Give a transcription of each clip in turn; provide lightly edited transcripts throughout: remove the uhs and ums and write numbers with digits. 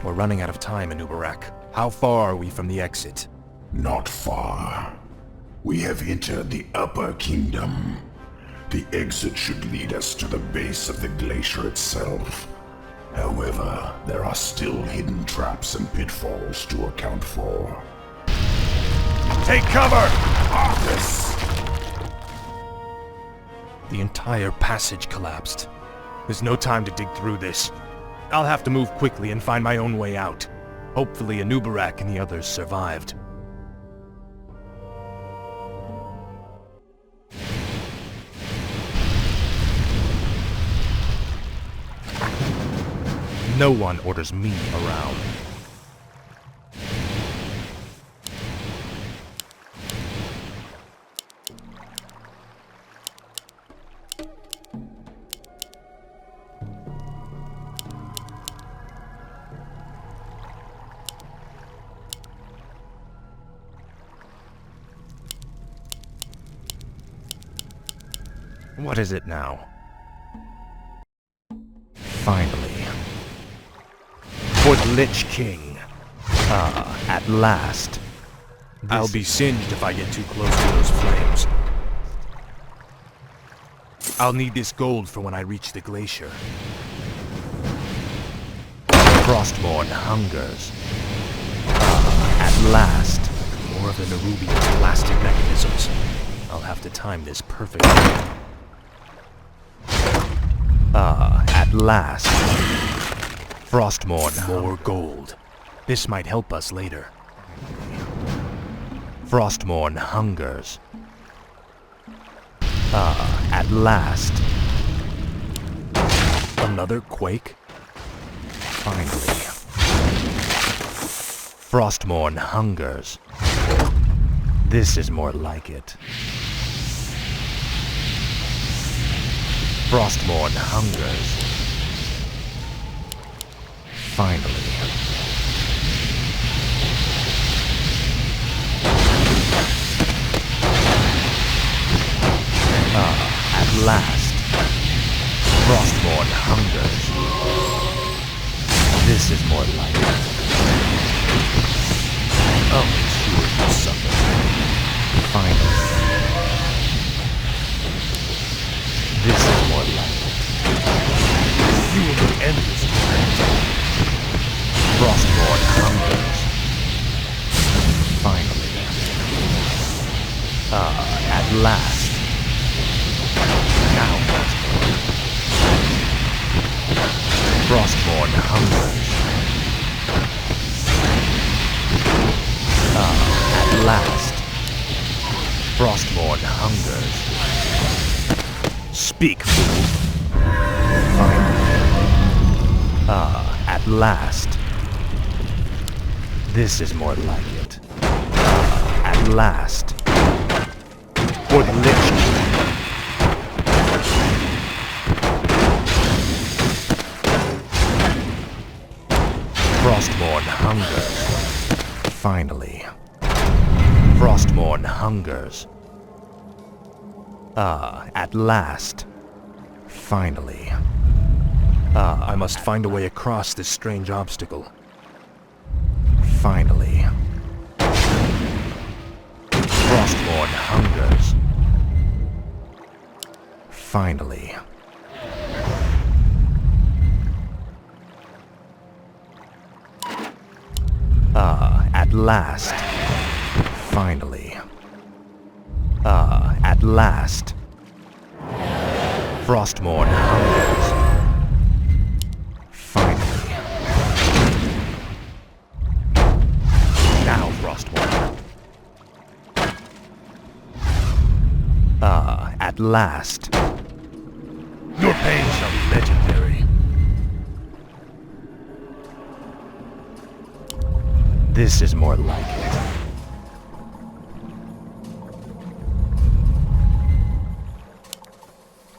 We're running out of time, Anubarak. How far are we from the exit? Not far. We have entered the Upper Kingdom. The exit should lead us to the base of the glacier itself. However, there are still hidden traps and pitfalls to account for. Take cover! Yes. The entire passage collapsed. There's no time to dig through this. I'll have to move quickly and find my own way out. Hopefully Anubarak and the others survived. No one orders me around. What is it now? Finally. For the Lich King. At last. I'll be singed if I get too close to those flames. I'll need this gold for when I reach the glacier. Frostmourne hungers. At last. More of the Nerubian's plastic mechanisms. I'll have to time this perfectly. At last. Frostmourne, more gold. This might help us later. Frostmourne hungers. At last. Another quake? Finally. Frostmourne hungers. This is more like it. Frostmourne hungers. Finally. At last. Frostmourne hungers. This is more like it. Oh, sure you suffer. Finally. This is more like it. You will end this torment. Frostmourne hungers. Finally. At last. Now Frostmourne. Frostmourne hungers. At last. Frostmourne hungers. Speak, fool. Finally. At last. This is more like it. At last. For the Lich King. Frostmourne hungers. Finally. Frostmourne hungers. At last. Finally. I must find a way across this strange obstacle. Finally. Frostmourne hungers. Finally. At last. Finally. At last. Frostmourne hungers. Finally. Now, Frostmourne. At last. Your pain shall be legendary. This is more like it.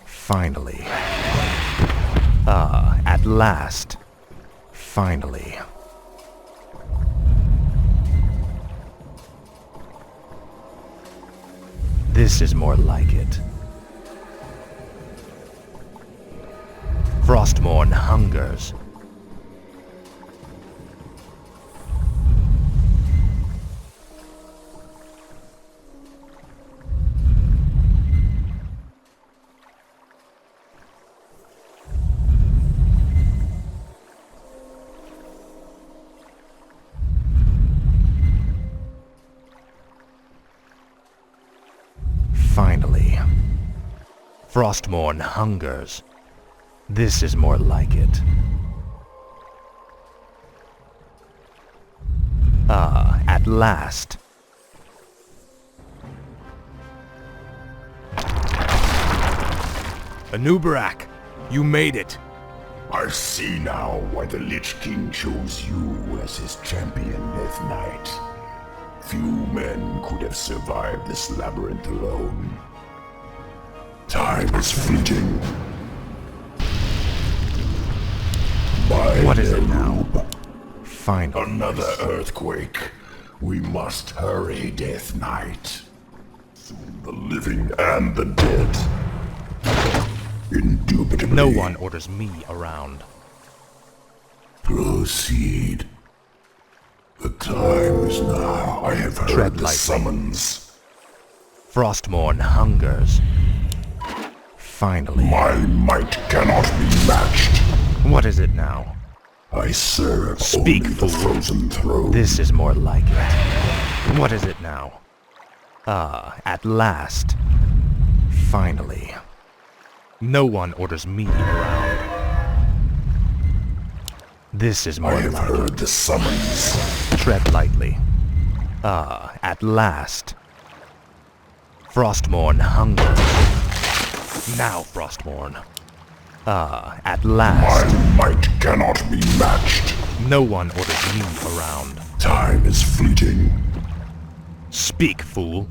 Finally. At last. Finally. This is more like it. Frostmourne hungers. Frostmourne hungers. This is more like it. Ah, at last. Anubarak, you made it. I see now why the Lich King chose you as his champion, Death Knight. Few men could have survived this labyrinth alone. Time is fleeting. What is it now? Finally. Another earthquake. We must hurry, Death Knight. The living and the dead. Indubitably. No one orders me around. Proceed. The time is now. I have heard Tread the lightly. summons. Frostmourne hungers. Finally. My might cannot be matched. What is it now? I serve Speak, only the fool. frozen throne. This is more like it. What is it now? Ah, at last. Finally. No one orders me around. This is more I have like heard it. the summons. Tread lightly. Ah, at last. Frostmourne hungers. Now, Frostmourne. Ah, at last. My might cannot be matched. No one orders me around. Time is fleeting. Speak, fool.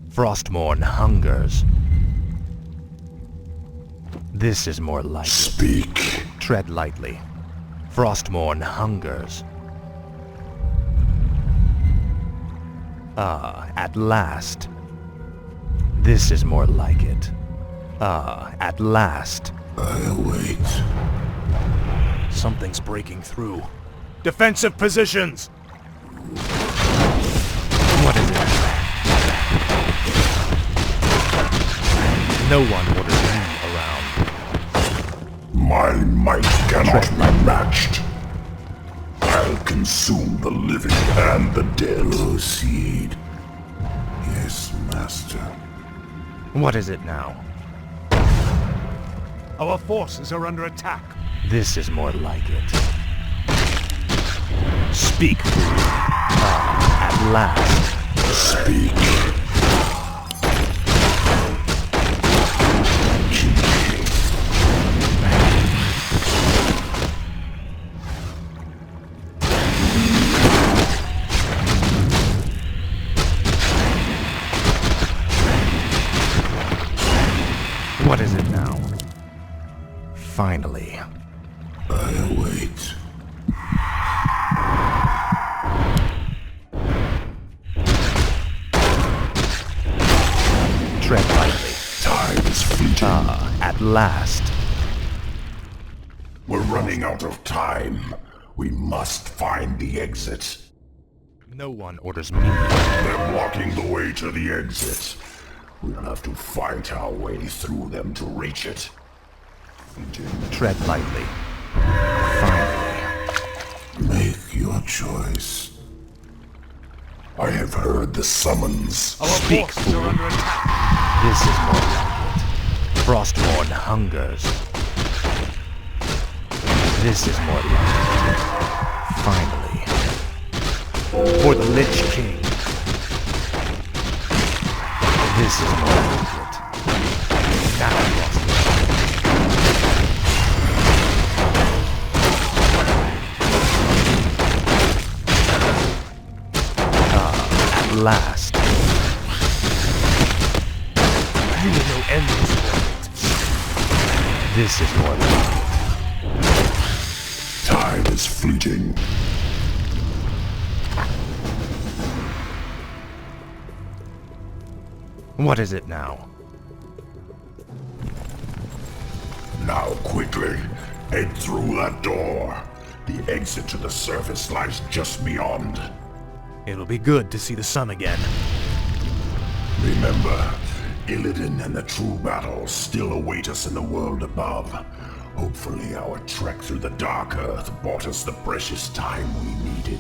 Frostmourne hungers. This is more like it. Speak. Tread lightly. Frostmourne hungers. Ah, at last. This is more like it. Ah, at last. I wait. Something's breaking through. Defensive positions! What is it? No one orders me around. My might cannot be matched. I'll consume the living and the dead. Proceed. Yes, master. What is it now? Our forces are under attack. This is more like it. Speak, fool. Ah, at last. Speak. What is it now? Finally. I await. Tread lightly. Time is fleeting. Ah, at last. We're running out of time. We must find the exit. No one orders me. They're blocking the way to the exit. We'll have to fight our way through them to reach it. Tread lightly. Finally. Make your choice. I have heard the summons. Our Speak, forces fool. are under attack. This is more like it. Frostmourne hungers. This is more like it. Finally. For the Lich King. This is more like it. Now, Frostmourne. At last. You will know endless world. This is more like Time is fleeting. it. What is it now? Now quickly, head through that door. The exit to the surface lies just beyond. It'll be good to see the sun again. Remember, Illidan and the true battle still await us in the world above. Hopefully our trek through the Dark Earth bought us the precious time we needed.